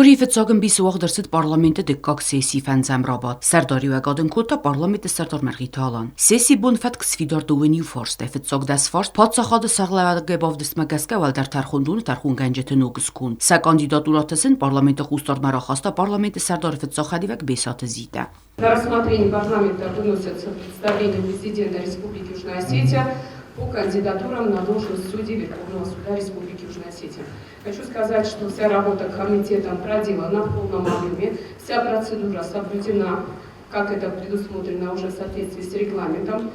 Շորիվ ծագն բիսուաղ դրսիտ պարլամենտը դեկակ սեսի ֆանձամրաբատ, սարդարի ու ագադն կոտա պարլամենտը սարդար մերգիտալան։ Սեսի բուն ֆատ կսվիդար դուվենի ու ֆորստ է ֆծող դաս ֆորստ, պատսախադը սաղլավագեբով դստմագասկա վալդար թարխունդուն թարխուն գանջեթը նոգսկուն։ Սա կանդիդատուրատասն պարլամենտը խուստար մարախաստա պարլամենտը սարդար ֆծող հադիվակ բեսատը զիտա։ На рассмотрение парламента выносятся представления президента Республики Южная Осетия по кандидатурам на должность судей Верховного суда Республики Южная Осетия. Хочу сказать, что вся работа комитетом проделана в полном объеме, вся процедура соблюдена, как это предусмотрено уже в соответствии с регламентом.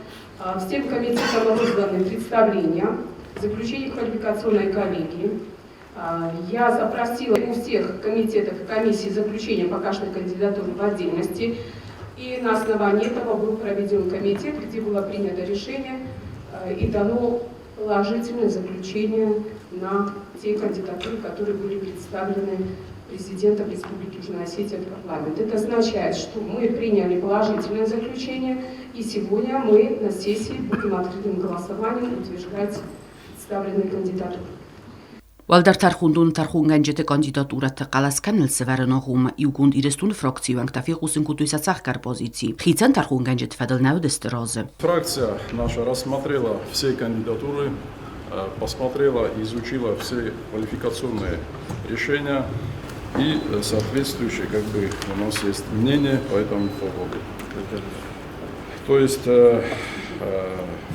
Всем комитетам розданы представления, заключение квалификационной коллегии. Я запросила у всех комитетов и комиссий заключение по каждой кандидатуре в отдельности. И на основании этого был проведен комитет, где было принято решение и дано положительное заключение на те кандидатуры, которые были представлены президентом Республики Южная Осетия в парламент. Это означает, что мы приняли положительное заключение, и сегодня мы на сессии будем открытым голосованием утверждать представленные кандидатуры. Վալդար թարխունդուն թարխուն գանջետը կանդիդատուրատը կալասկանել սվարանողում իուգունդ իրստուն ֆրակցիու անկտաֆի խուսնկուտույսացախ կարպոզիցի։ Խիցան թարխուն գանջետ фадалнау дестерозы. Фракция наша рассмотрела все кандидатуры, посмотрела и изучила все квалификационные решения и соответствующее у нас есть мнение по этому поводу. То есть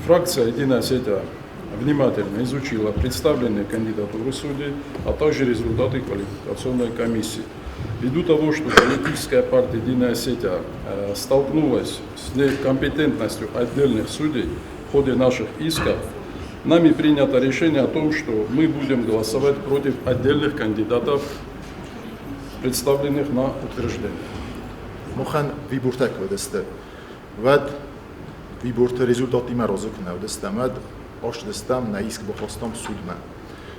фракция «Единая Осетия» внимательно изучила представленные кандидатуры судей, а также результаты квалификационной комиссии. Ввиду того, что политическая партия «Единая Осетия» столкнулась с некомпетентностью отдельных судей в ходе наших исков, нами принято решение о том, что мы будем голосовать против отдельных кандидатов, представленных на утверждение. Мохан вибуртак ведесте. Вад вибурт результаты морозок навдестамад. Ош дستم نایسک بخواستم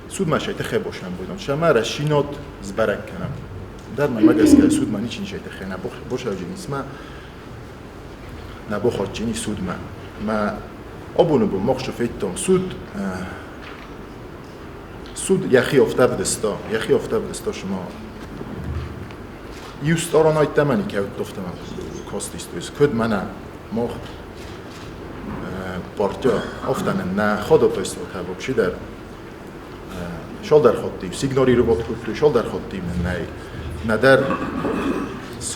سود ما شیت خیلی باشم بودم شما رشینات زبرک کنم در من مگس که سود ما نیچین شیت خیلی باشه جنیس ما نبخواد جنی سود ما آبونو بو مخش فیتم سود یخی افتاب دستا شما یوستارانای تمنی که دفتم کاستیستویز کد منه مخ پارتیا افتن نه خدا تویست و تبابشی در شال در خودتیم سیگناری رو بود کتوی شال در خودتیم نه در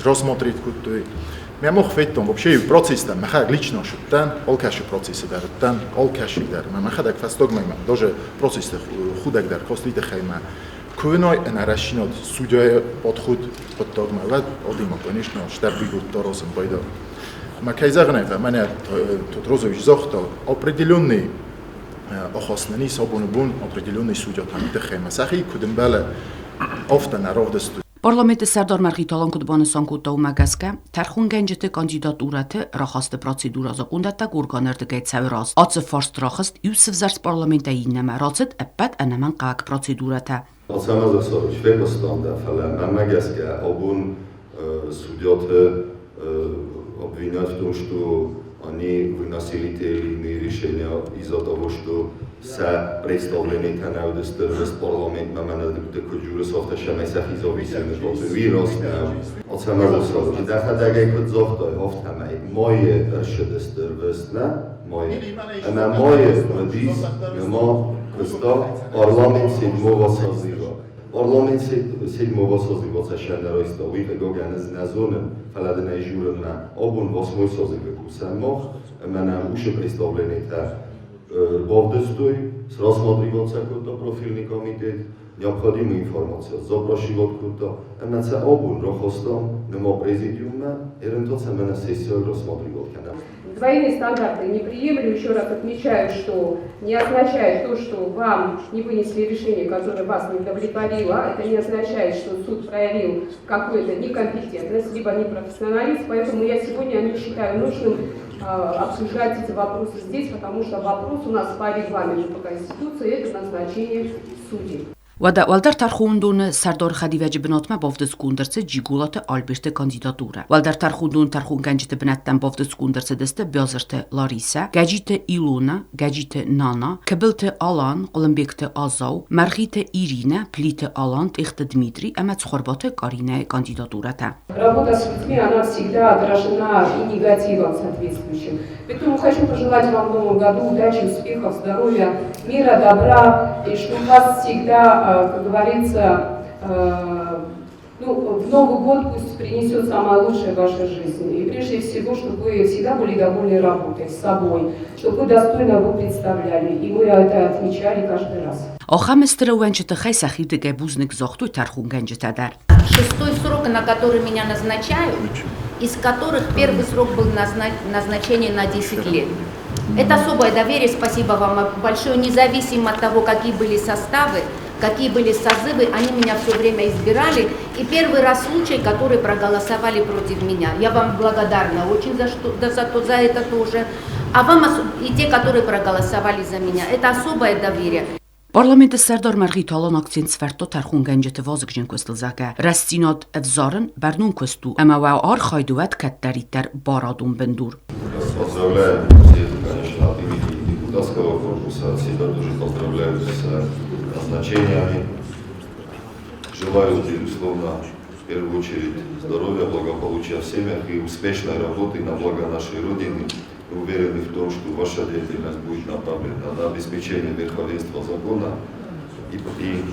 راسماتریت کتوی میامو خفیتم وبشه پروسیستم مخه لیچنا شدن آل کشی پروسیس دارن آل کشی در من مخه دک فستاگ میام دوجه پروسیس خودک در کاستیت خیمه کوینای انرشینات سودای باد خود پتاگ میاد آدیما کنیش نه شتر بیگود داراسم باید Макайзагнайфа меня Тотрозович захтал определенный охоснени сабунбун определенный судья там дхема сахи кудмбала офтан аровдасту Պարլամենտը սարդար մերգիտալան կդբանեսան կուտау մագասկա, թարխուն գանջետը կանդիդատուրատը ռախաստը պրոցեդուրա զակունդատա գուրգաներ դգայցավրաս, ացը ֆարստ ռախաստ յուսվ զարս պարլամենտային նամարացըտ əppət ənəmən qaq պրոցեդուրատա։ Ացամազասորիչ վեպստանդա фала мамагасկա обун судьяты обвиняют в том, что они выносили те или иные решения из-за того, что са представление танавдестер в парламент мамана декуджуры софта шамайсахи зависимы виросна от самого да хадагай кодзохтой хофтамай мое ршедестер весна мое она мое мадис нема кста парламент седьмого созыва Parlament седьмого созыва сошенеройства выгоген из назоны фаладна журна обун восьмой созыв кусамох менам уше представление та бовдестой с рассматриваться какой-то профильный комитет необходимую информацию запрашивать какой-то эмнаца обун рохостом нема президиума эрентоца мена сессию рассматривать канал Двойные стандарты не приемлю, еще раз отмечаю, что не означает то, что вам не вынесли решение, которое вас не удовлетворило, это не означает, что суд проявил какую-то некомпетентность, либо непрофессионализм, поэтому я сегодня не считаю нужным обсуждать эти вопросы здесь, потому что вопрос у нас по регламенту, по Конституции, это назначение судей. Walter Tarxundun Sardor Xadivəci binatmə bovda skundırsı Cigulatı Albertə kandidatura. Walter Tarxundun Tarxun gəncitə binətdən bovda skundırsı dəstə Bözırtə Larisa, Gəcitə Iluna, Gəcitə Nana, Kəbiltə Alan, Olimbekdə Azau, Mərxitə Irina, Plitə Alan, Textə Dmitri, Əməd Xorbatə Qarinə kandidaturata. Работа с людьми, она всегда отражена и негативом соответствующим. Поэтому хочу пожелать вам в новом году удачи, успехов, здоровья, мира, добра, и чтобы у вас всегда, как говорится, в Новый год пусть принесет самое лучшее в вашей жизни. И прежде всего, чтобы вы всегда были довольны работой, с собой, чтобы вы достойно его представляли. И мы это отмечали каждый раз. Охаместера уэнчета хай сахиды гэбузник зохтуй Тархун гэнчетадар. Шестой срок, на который меня назначают, из которых первый срок был назначение на 10 лет. Это особое доверие, спасибо вам большое, независимо от того, какие были составы, какие были созывы, они меня все время избирали. И первый раз случай, которые проголосовали против меня. Я вам благодарна очень за это тоже. А вам и те, которые проголосовали за меня. Это особое доверие. Parlamentă Serdar Marghitalan akcent sverto Tarxun gəncete vazıqcın köstülzəgə. Rəstinat evzarın bərnun köstü. Əmə və ar xayduvət kətdərittər baradun bendur. Поздравляем всех, конечно, от имени депутатского корпуса, от себя тоже поздравляю с назначениями. Желаю, безусловно, в первую очередь здоровья, благополучия в семьях и успешной работы на благо нашей Родины. Уверены в том, что ваша деятельность будет направлена на обеспечение верховенства закона и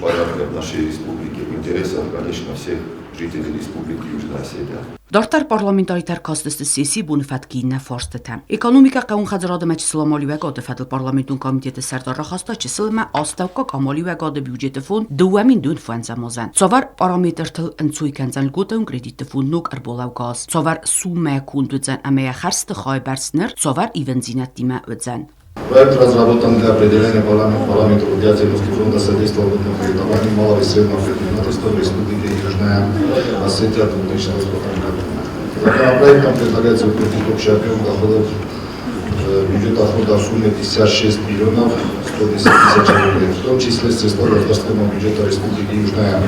порядка в нашей республике, в интересах, конечно, всех жителей Республики Южная Осетия. Դարտար պարլամենտարիտար կաստստը սեսի բունֆատկինը ֆորստը։ Էկոնոմիկա կաուն խազրադը մեջ սլամալի վեգադը ֆադլ պարլամենտուն կոմիտետը սերդարը խաստա չսլմա աստավկա կամալի վեգադը բյուջետը ֆոն դուամին դուն ֆանզամոզան։ Ծովար պարամետրթլ ընցույ կանցան գոտն կրեդիտը ֆոնդնուկ արբոլավ գազ։ Ծովար սումե կունդուծան ամեя խարստը խայբարսներ, ծովար իվենզինատիմա ыцан. Проект разработан для определения параметров деятельности фонда содействия кредитованию малого и среднего предпринимательства в Республике Южная Осетия в 2025 году. Законопроектом предлагается утвердить общий объем доходов бюджета фонда в сумме 56 миллионов 110 тысяч рублей, в том числе средства государственного бюджета Республики Южная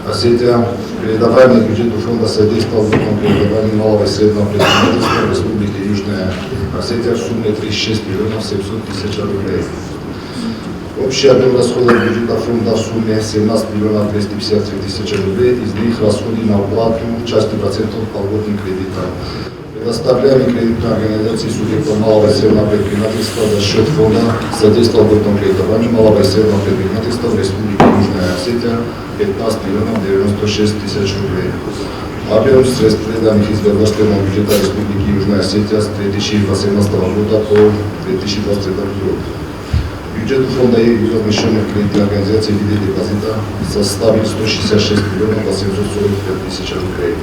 Осетия. Передаваемый бюджету фонда содействовал кредитованию малого и среднего предпринимательства в Республике Южная Осетия в сумме 36 миллионов 700 тысяч рублей. Общий объем расходов бюджета фонда в сумме 17 миллионов 253 тысячи рублей, из них расходы на уплату части процентов по льготным кредитам. Предоставляемые кредитные организации субъектов малого и среднего предпринимательства за счет фонда содействовал льготному кредитованию малого и среднего предпринимательства в Республике Южная Осетия 15 миллионов 96 тысяч рублей. Объем средств, переданных из государственного бюджета Республики Южная Осетия с 2018 года по 2022 год. Бюджет фонда и размещенных кредитных организаций в виде депозита составил 166 миллионов 845 тысяч рублей.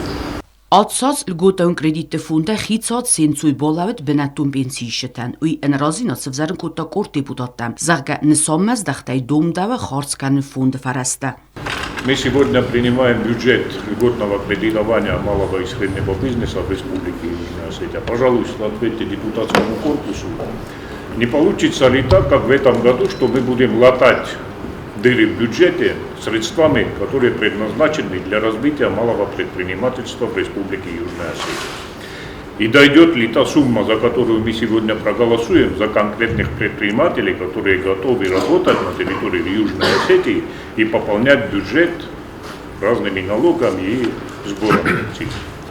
Ացած լգոտան կրեդիտը ֆունդը խիցած սենցույ բոլավետ բնատում պենսիիշտան ու էնրազին ացվզարն կուտակոր դեպուտատամ զաղգա նսոմմаз դախտայ домдава харцкан фонда фараста. Мы сегодня принимаем бюджет льготного кредитования малого и среднего бизнеса в Республике Южная Осетия. Пожалуйста, ответьте депутатскому корпусу, не получится ли так, как в этом году, что мы будем латать дыры в бюджете средствами, которые предназначены для развития малого предпринимательства в Республике Южная Осетия. И дойдет ли та сумма, за которую мы сегодня проголосуем, за конкретных предпринимателей, которые готовы работать на территории Южной Осетии и пополнять бюджет разными налогами и сборами.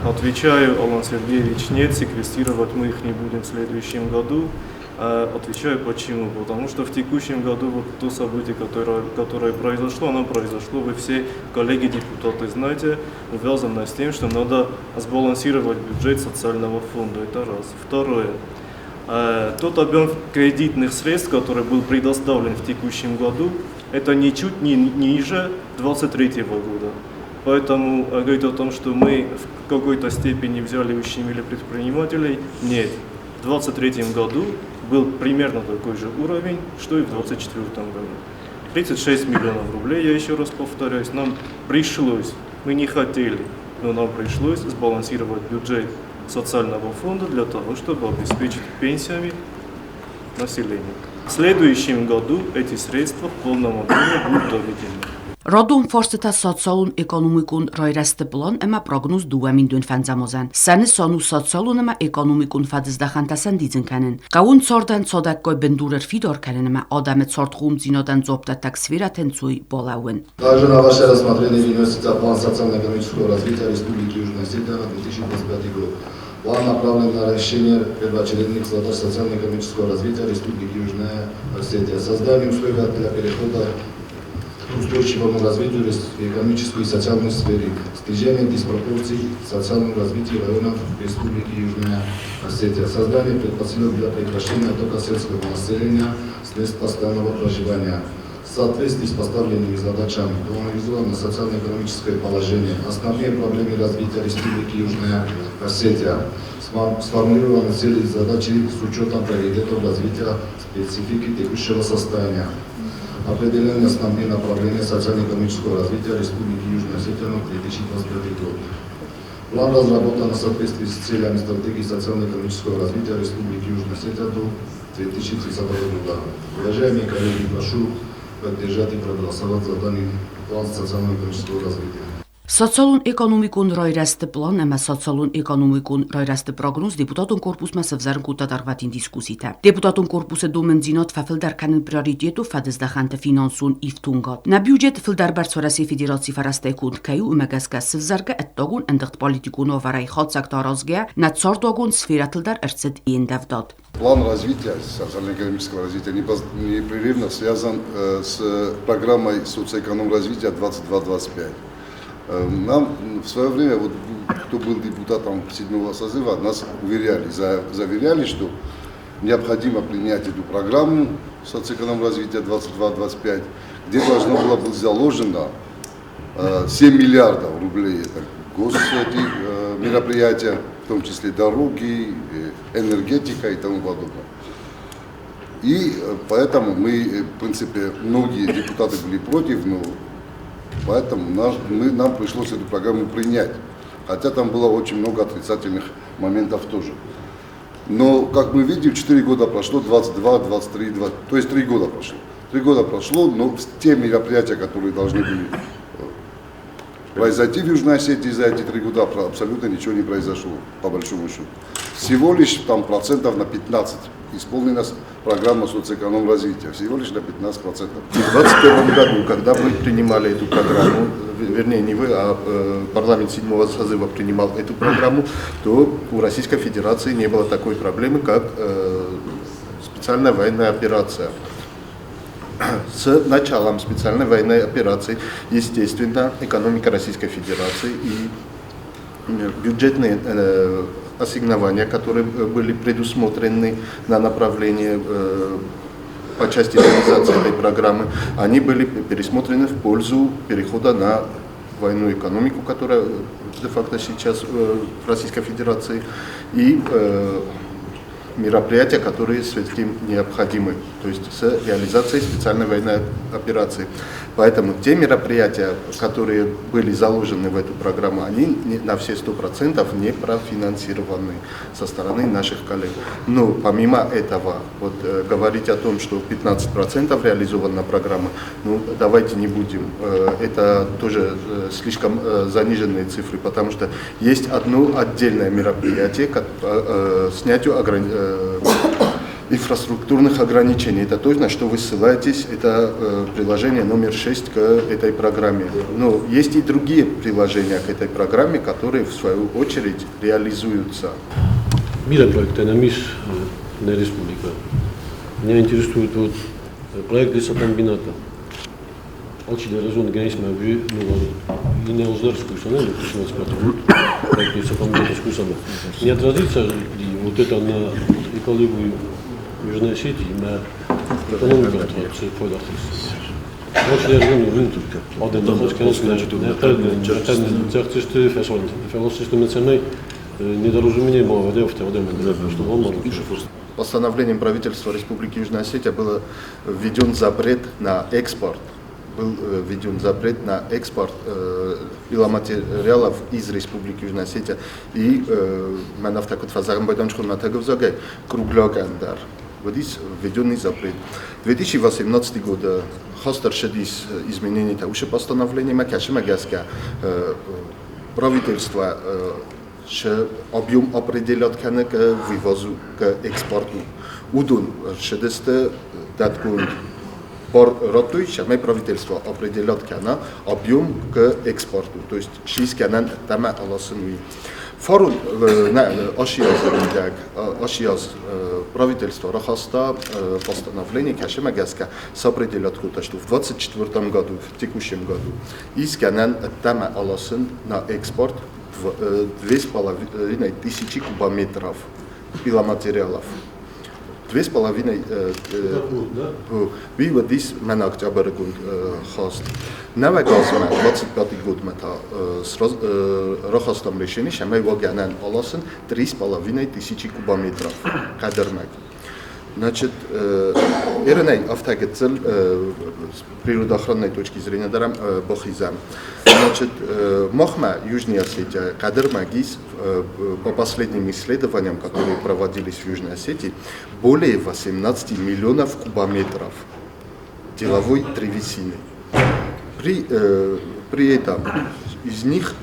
Отвечаю, Алан Сергеевич, нет, секвестировать мы их не будем в следующем году. Отвечаю почему. Потому что в текущем году вот то событие, которое произошло, оно произошло. Вы все, коллеги-депутаты, знаете, увязано с тем, что надо сбалансировать бюджет социального фонда. Это раз. Второе. Тот объем кредитных средств, который был предоставлен в текущем году, это ничуть не ниже 2023 года. Поэтому говорить о том, что мы в какой-то степени взяли и ущемили предпринимателей, нет. В 2023 году был примерно такой же уровень, что и в 2024 году. 36 миллионов рублей, я еще раз повторяюсь, нам пришлось, мы не хотели, но нам пришлось сбалансировать бюджет социального фонда для того, чтобы обеспечить пенсиями населения. В следующем году эти средства в полном объеме будут доведены. Rodun forsteta sotsialun ekonomikun roireste plan ema prognuz duemin dün fenzamozan. Sani sonu sotsialun ema ekonomikun fadizdaxantasan dizinkanin. Qaun sordan sodakkoy bendurer fidor kanin ema adamet sortxum zinodan zoptatak свиратенцуй болауин. Также на ваше рассмотрение выносится план социально-экономического развития Республики Южная Осетия на 2025 год. План направлен на решение первоочередных задач социально-экономического развития Республики Южная Осетия, создание условий для перехода к устойчивому развитию в экономической и социальной сфере, снижение диспропорций в социальном развитии районов Республики Южная Осетия, создание предпосылок для прекращения оттока сельского населения с мест постоянного проживания, в соответствии с поставленными задачами, проанализировано социально-экономическое положение, основные проблемы развития Республики Южная Осетия, сформулированы цели и задачи с учетом приоритетов развития специфики текущего состояния. Определение основных направлений социально-экономического развития Республики Южная Осетия на 2025 год. План разработан в соответствии с целями стратегии социально-экономического развития Республики Южная Осетия до 2030 года. Уважаемые коллеги, прошу поддержать и проголосовать за данный план социально-экономического развития. Sotsialun ekonomikun roireste plan ema sotsialun ekonomikun roireste prognuz deputatun korpus masıv zarınkuta darvatin diskuzite. Deputatun korpuse domen zinot fa fildarkanin prioritetu fa dizdaxante finansun iftungat. Na budget fildarbar sorasi federacji faraste kund kayu umegaska sivzarga ettogун endagt politikunu varay xotsak tarazge na tsordogун сфератылдар эрцет иендавдат. План развития, социально-экономического развития непрерывно связан с программой социоэконом-развития 22-25. Нам в свое время, вот, кто был депутатом 7-го созыва, нас уверяли, заверяли, что необходимо принять эту программу социоэконом-развития 22-25, где должно было быть заложено 7 миллиардов рублей. Это мероприятия, в том числе дороги, энергетика и тому подобное. И поэтому мы, в принципе, многие депутаты были против, но поэтому нам пришлось эту программу принять. Хотя там было очень много отрицательных моментов тоже. Но, как мы видим, 4 года прошло, 22, 23, 20, то есть 3 года прошло. 3 года прошло, но те мероприятия, которые должны были произойти в Южной Осетии за эти 3 года, абсолютно ничего не произошло, по большому счету. Всего лишь там процентов на 15 исполнена программа социоэконом-развития, всего лишь на 15%. В 2021 году, когда вы принимали эту программу, вернее не вы, а парламент 7-го созыва принимал эту программу, то у Российской Федерации не было такой проблемы, как специальная военная операция. С началом специальной военной операции, естественно, экономика Российской Федерации и бюджетные ассигнования, которые были предусмотрены на направление по части реализации этой программы, они были пересмотрены в пользу перехода на военную экономику, которая де-факто сейчас в Российской Федерации, и мероприятия, которые с этим необходимы, то есть с реализацией специальной военной операции. Поэтому те мероприятия, которые были заложены в эту программу, они на все 100% не профинансированы со стороны наших коллег. Но помимо этого, вот, говорить о том, что 15% реализована программа, ну давайте не будем, это тоже слишком заниженные цифры, потому что есть одно отдельное мероприятие к снятию инфраструктурных ограничений. Это то, на что вы ссылаетесь, это приложение номер 6 к этой программе. Но есть и другие приложения к этой программе, которые в свою очередь реализуются. Миропроект «Энамис» на республика. Меня интересует вот проект лесокомбината. Очень разумно, конечно, мы и не узорскую установили, проект лесокомбината искусственно. Не отразится ли вот это на экологию Южной Осетии, на экономику от очень разумно вынутулька. Один доход, конечно, зерцишты, философисты меценей, недоразумение было в что он может. Постановлением правительства Республики Южная Осетия был введен запрет на экспорт. Был введен запрет на экспорт пиломатериалов из Республики Южная Осетия и манав такой фазарм бойдан шхурматагов заге круглогендар. Водис введенный запрет. 2018 год хастаршедис изменений уже постановление Макашимагаска правительство объем определят к вывозу, к экспорту. Удун шедесте даткун пор ротуй, шамай правительство определят к объем к экспорту. То есть 6 канан тама аласынуи. Форум Ашияз правительство Рахаста постановление Кашимагаска определят, что в 2024 году, в текущем году, из Канан тама аласын на экспорт 2500 кубометров пиломатериалов. 2,5 выводис на октябрь год хаст. Навагазма 25 год мета с Рахастом решение, шамай ваганан аласын 3500 кубометров кадермак. Значит, эрней автогецель с природоохранной точки зрения дарам бахизам. Значит, Мохма, Южная Осетия, Кадер-Магис, по последним исследованиям, которые проводились в Южной Осетии, более 18 миллионов кубометров деловой древесины. При этом из них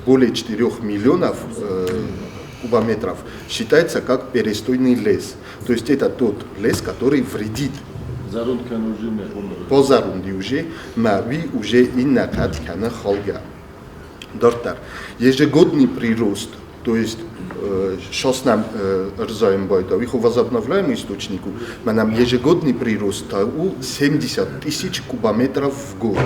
более 4 миллионов кубометров считается как перестойный лес. То есть это тот лес, который вредит. По зарунде уже, мави уже и накат кана холга. Дортар. Ежегодный прирост, то есть сейчас нам рзаем бойда, их возобновляем источнику, мы нам ежегодный прирост у 70 тысяч кубометров в год.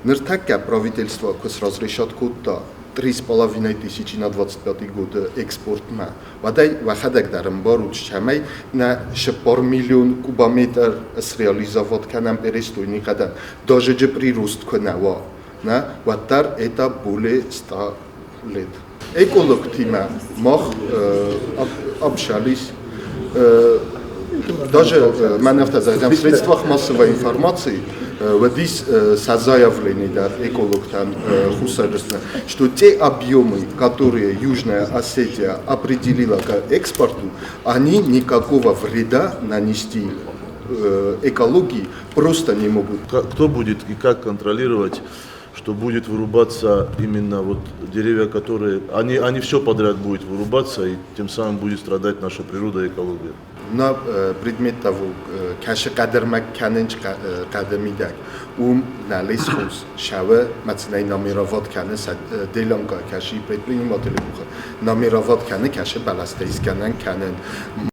Ныртака правительство, кос разрешат куда 3500 на 25 год экспорт ма. Водай вахадак дарам барут шамай на 4 миллион кубометр среализовать канам перестойный кадан. Даже же прирост канава. На ватар это более 100 лет. Эколог тима мох общались. Даже в средствах массовой информации водись заявление экологам хусарственно, что те объемы, которые Южная Осетия определила к экспорту, они никакого вреда нанести экологии просто не могут. Кто будет и как контролировать, что будет вырубаться именно вот деревья, которые... Они все подряд будут вырубаться, и тем самым будет страдать наша природа и экология. На предмет того, каша кадермак каненч кадемидак, на лесхоз шаве мацнай номеровод кане делонга каши предприниматели буха номеровод кане каша баластейс канен канен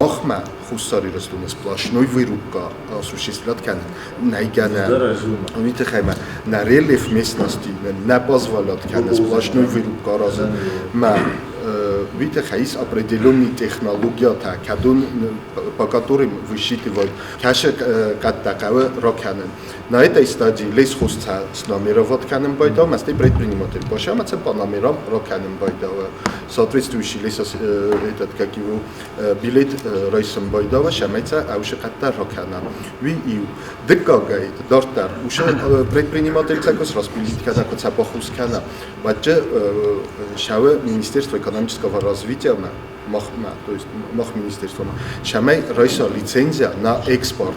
мохма хусари растуна сплошной вырубка осуществлять канен найгана унитехайма на рельеф местности не позволяет канен сплошной вырубка раз ма видите, есть определенные технологии, по которым высчитывают каша как таковой роканен. На этой стадии лесхоз с номеровод канен бойда, масты предприниматель пошаматься по номерам роканен бойда. Соответствующий этот как его билет рейсом бойда, шамается, а уже как-то рокана. Ви декагай дортар, уже предприниматель такой распилит, когда коца похускана. Баче шаве Министерство экономического развития, то есть мах министерство, шамай рейса лицензия на экспорт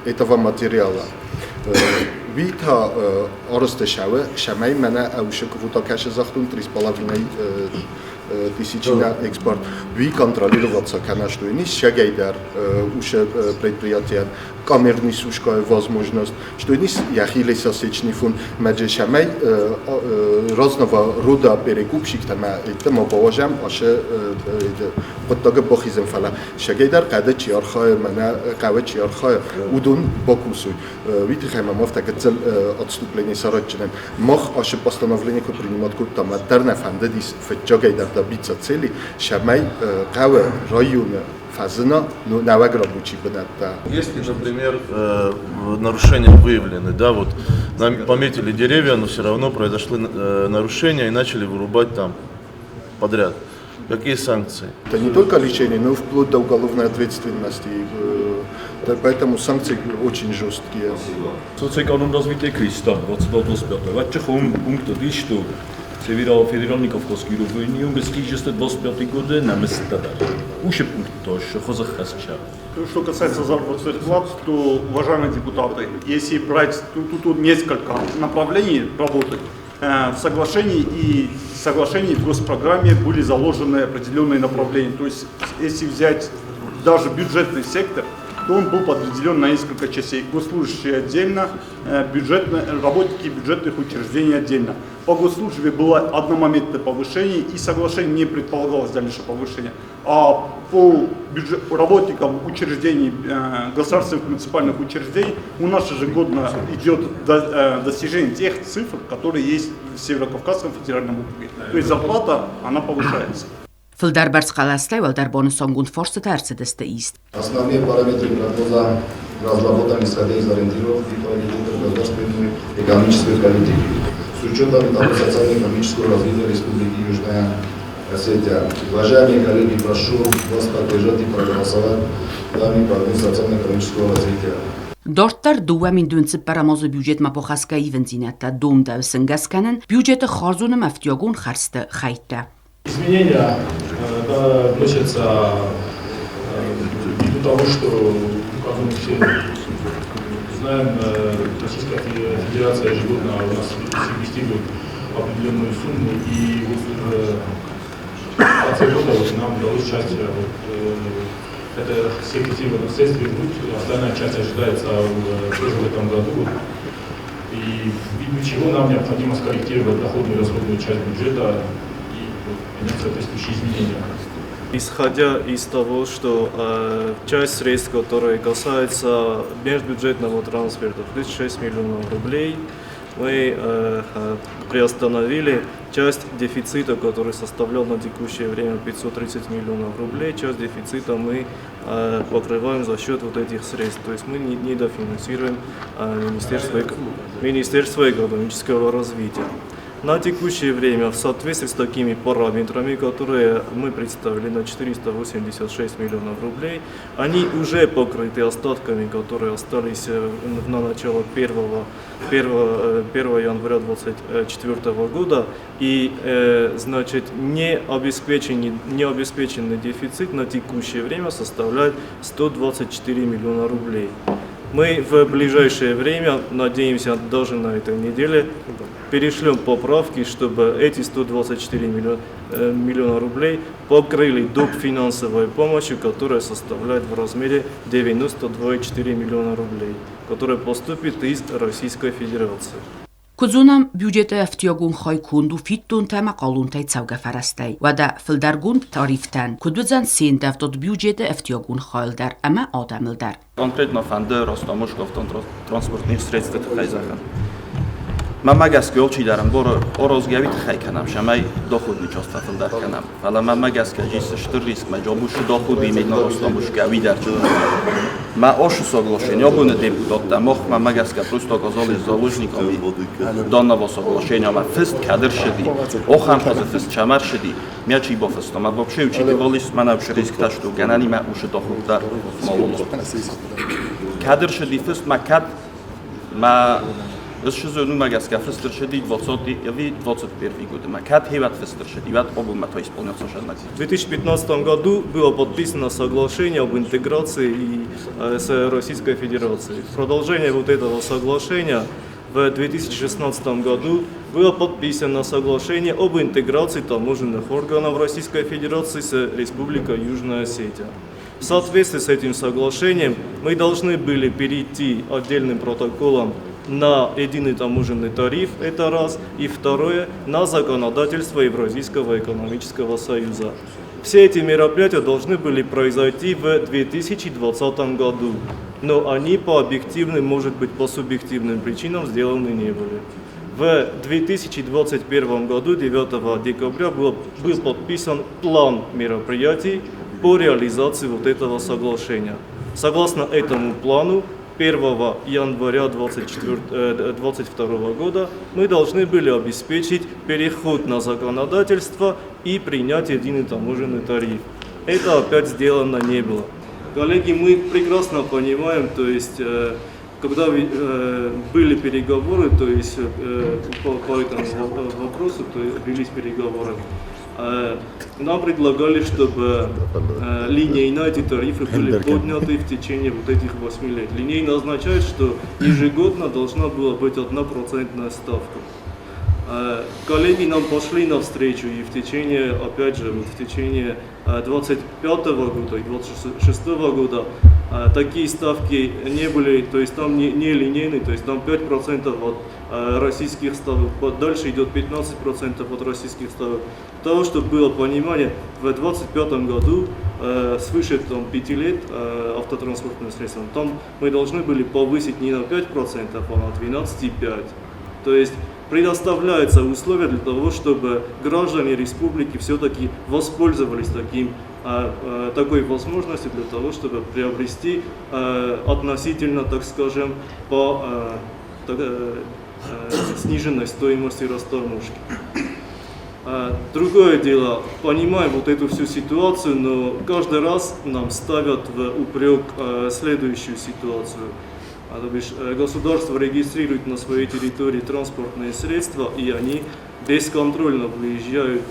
этого материала. Вита оросте шамай мене аушек вутакаше захтун 3,5 тысячи на экспорт. Ви контролироваться, конечно, не шагайдар уже предприятия, камерный сушкая возможность, что не яхилесосечный фонд, между шамай разного рода перекупщик, там положим, аше под того бахизм фала. Шагайдар когда чиархая, мене когда чиархая, удун бакусуй. Видите, мы мов так это отступление сорочным. Мох аше постановление, которое принимает куда там терна фандадис в шагайдар добиться цели, шамай кавы района фазына, но наваграбучи бната. Если, например, нарушения выявлены, да, вот нам пометили деревья, но все равно произошли нарушения и начали вырубать там подряд. Какие санкции? Это не только лечение, но и вплоть до уголовной ответственности. Поэтому санкции очень жесткие. Социоэкономическое развитие Кристалл 2025. Вот что пункт есть, что Федеральный Кавказский регион без 25 года нам уши пункт тоже, хозахасча. Что касается заработных плат, то, уважаемые депутаты, если брать тут несколько направлений работы, в соглашении в госпрограмме были заложены определенные направления. То есть, если взять даже бюджетный сектор, то он был подразделен на несколько частей. Госслужащие отдельно, работники бюджетных учреждений отдельно. По госслужбе было одномоментное повышение, и соглашение не предполагалось дальнейшее повышение. А по работникам учреждений, государственных муниципальных учреждений, у нас ежегодно идет достижение тех цифр, которые есть в Северокавказском федеральном округе. То есть зарплата, она повышается. Филдерберс Халастай, Валдербон Сонгунд Форст Терцедесте Ист. Основные параметры прогноза разработаны исходя из ориентиров и приоритетов государственной экономической политики. С учетом того социально-экономического развития Республики Южная Осетия. Уважаемые коллеги, прошу вас поддержать и проголосовать данный прогноз социально-экономического развития. Դորտար դուամին դունցը պարամոզը բյուջետ մապոխասկայի վնձինատա դում դա սնգասկանն բյուջետը խարզունը մավտյոգուն խարստը խայտա. Изменения относятся ввиду того, что, как мы все знаем, Российская Федерация ежегодно у нас инвестирует определенную сумму, и в конце года нам удалось часть всех этих средств вернуть, остальная часть ожидается тоже в этом году. И ввиду чего нам необходимо скорректировать доходную и расходную часть бюджета и принять соответствующие изменения. Исходя из того, что часть средств, которые касаются межбюджетного трансферта, 36 миллионов рублей, мы приостановили часть дефицита, который составлял на текущее время 530 миллионов рублей. Часть дефицита мы покрываем за счет вот этих средств. То есть мы не дофинансируем Министерство экономического развития. На текущее время, в соответствии с такими параметрами, которые мы представили на 486 миллионов рублей, они уже покрыты остатками, которые остались на начало 1 января 2024 года. И значит, необеспеченный дефицит на текущее время составляет 124 миллиона рублей. Мы в ближайшее время, надеемся, даже на этой неделе, перешлем поправки, чтобы эти 124 миллиона рублей покрыли долг финансовой помощи, которая составляет в размере 92,4 миллиона рублей, которая поступит из Российской Федерации. Կուզունամ բյուջետը ըվտյոգուն խայքունդ ու ֆիտտուն թեմա կալունտայ ծավգաֆարաստայ, վադա ֆիլդարգուն տարիֆտան, կուդուզան սինդավ տոտ բյուջետը ըվտյոգուն խայլդար, əmə adamıldar. Конкретно фонды Ростомушка транспортных средств Хайзахан. Мамагас гёлчи дарам боро орозгавит хайканам шамай доходный часто филдар канам. Ала мамагас кажис что риск ма жобуш доход имеет на Ростомушка видар. Ма ошу соглашение обуне депутат тамох мамагаска просто оказали заложниками данного соглашения ма фест кадр шеди. Охам хаза фест чамар шеди. Мячи бо фест. Ма вообще учитывались ма вообще риск та что ганани ма уж доходдар малоло. Кадр шеди фест ма кад ма Es ist so, dass wir fester шеди 2021 год. Мы как хеват фестер шеди, вот обум это исполняется уже. В 2015 году было подписано соглашение об интеграции с Российской Федерацией. В продолжение вот этого соглашения в 2016 году было подписано соглашение об интеграции таможенных органов Российской Федерации с Республикой Южная Осетия. В соответствии с этим соглашением мы должны были перейти отдельным протоколом на единый таможенный тариф, это раз, и второе, на законодательство Евразийского экономического союза. Все эти мероприятия должны были произойти в 2020 году, но они по объективным, может быть по субъективным причинам сделаны не были. В 2021 году, 9 декабря, был подписан план мероприятий по реализации вот этого соглашения. Согласно этому плану, 1 января 2022 года мы должны были обеспечить переход на законодательство и принять единый таможенный тариф. Это опять сделано не было. Коллеги, мы прекрасно понимаем, то есть, когда были переговоры, то есть, по этому вопросу, то велись переговоры, Нам предлагали, чтобы линейно эти тарифы были подняты в течение вот этих 8 лет. Линейно означает, что ежегодно должна была быть 1% ставка. Коллеги нам пошли навстречу, и в течение, опять же, вот в течение 25 года и 26 года такие ставки не были, то есть там не линейные, то есть там 5% от российских ставок, дальше идет 15% от российских ставок. Для того, чтобы было понимание, в 25 году свыше 5 лет автотранспортным средствам, там мы должны были повысить не на 5%, а на 12,5%. То есть предоставляются условия для того, чтобы граждане республики все-таки воспользовались такой возможностью для того, чтобы приобрести относительно, так скажем, по сниженной стоимости растаможки. Другое дело, понимаем вот эту всю ситуацию, но каждый раз нам ставят в упрек следующую ситуацию. То бишь, государство регистрирует на своей территории транспортные средства, и они бесконтрольно выезжают,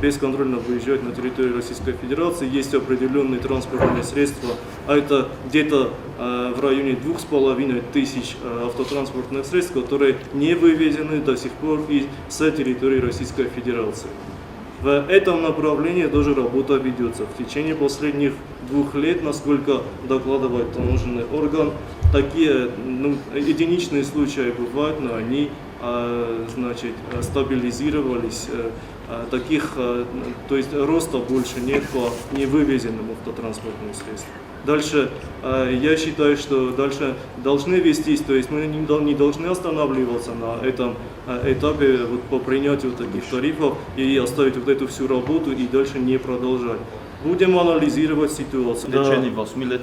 бесконтрольно выезжают на территорию Российской Федерации. Есть определенные транспортные средства, а это где-то в районе 2500 автотранспортных средств, которые не вывезены до сих пор и с территории Российской Федерации. В этом направлении тоже работа ведется. В течение последних 2 лет, насколько докладывает таможенный орган, такие единичные случаи бывают, но они стабилизировались. То есть роста больше нет по невывезенным автотранспортным средствам. Дальше я считаю, что дальше должны вестись, то есть мы не должны останавливаться на этом этапе по принятию таких тарифов и оставить вот эту всю работу и дальше не продолжать. Будем анализировать ситуацию. В течение 8 лет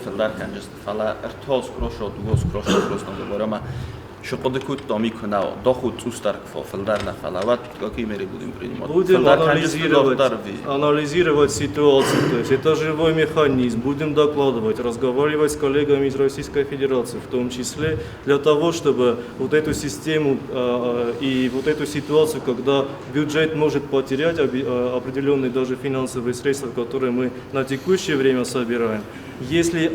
что подекут там иконау, доход устарк фолдар на фалават, какие меры будем принимать? Будем анализировать ситуацию, то есть это живой механизм, будем докладывать, разговаривать с коллегами из Российской Федерации, в том числе для того, чтобы вот эту систему и вот эту ситуацию, когда бюджет может потерять определенные даже финансовые средства, которые мы на текущее время собираем, если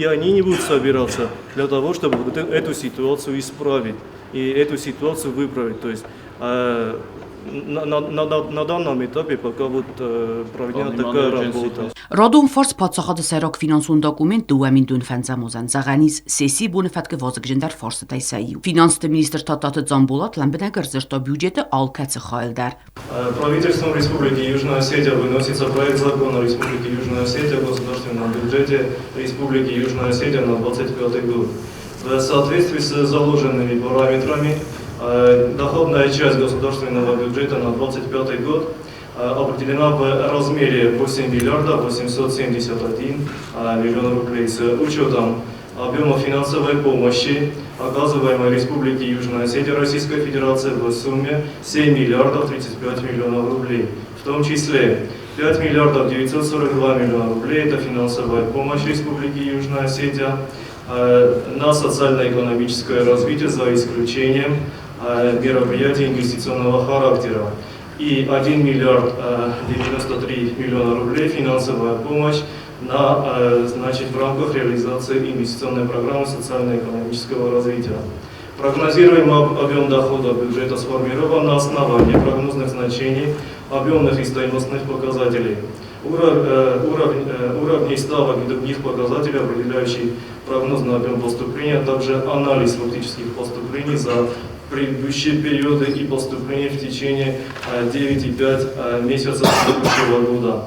они не будут собираться для того, чтобы вот эту ситуацию исправить и эту ситуацию выправить. То есть на данном этапе пока проведена такая работа. Rodum force պատսախադը սերոք ֆինանսուն դոկումենտ դուամին դուն ֆենզամոզան զաղանից սեսի բունը ֆատկը վազգջնդար force տայսայի ֆինանսը министр тататы Дзамбулат ламбенагар зерто бюджета алкацы хайлдар. Правительством Республики Южная Осетия выносится проект закона Республики Южная Осетия о государственном бюджете Республики Южная Осетия на 2025 год. В соответствии с заложенными параметрами доходная часть государственного бюджета на 2025 год определена в размере 8 миллиардов 871 миллионов рублей с учетом объема финансовой помощи, оказываемой Республике Южная Осетия Российской Федерации в сумме 7 миллиардов 35 миллионов рублей. В том числе 5 миллиардов 942 миллиона рублей – это финансовая помощь Республики Южная Осетия на социально-экономическое развитие за исключением мероприятий инвестиционного характера. И 1 миллиард 93 миллиона рублей финансовая помощь в рамках реализации инвестиционной программы социально-экономического развития. Прогнозируемый объем дохода бюджета сформирован на основании прогнозных значений объемных и стоимостных показателей, уровней ставок и других показателей, определяющих прогнозный объем поступления, а также анализ фактических поступлений за предыдущие периоды и поступления в течение 9,5 месяцев текущего года.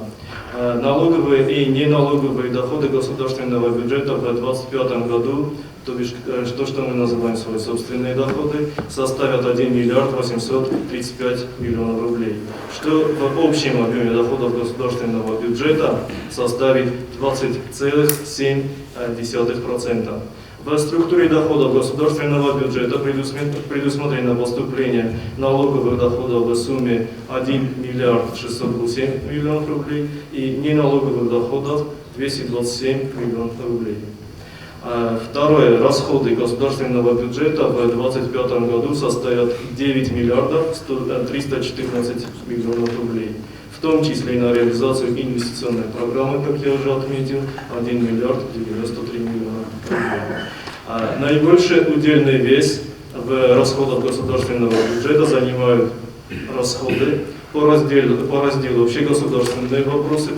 Налоговые и неналоговые доходы государственного бюджета в 2025 году, то бишь то, что мы называем свои собственные доходы, составят 1 миллиард 835 миллионов рублей, что в общем объеме доходов государственного бюджета составит 20,7%. В структуре доходов государственного бюджета предусмотрено поступление налоговых доходов в сумме 1 миллиард 607 миллионов рублей и неналоговых доходов 227 миллионов рублей. Второе, расходы государственного бюджета в 2025 году составят 9 миллиардов 314 миллионов рублей. В том числе и на реализацию инвестиционной программы, как я уже отметил, 1 миллиард 93 миллиона рублей. Наибольший удельный вес в расходах государственного бюджета занимают расходы по разделу общегосударственные вопросы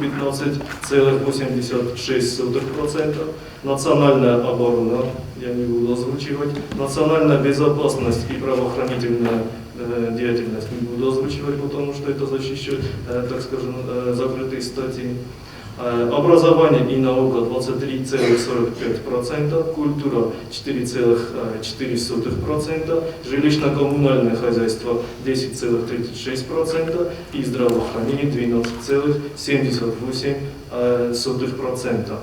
15,86%, национальная оборона, я не буду озвучивать, национальная безопасность и правоохранительная деятельность не буду озвучивать, потому что это защищает, так скажем, закрытые статьи. Образование и наука 23,45%, культура 4,4%, жилищно-коммунальное хозяйство 10,36% и здравоохранение 12,78%.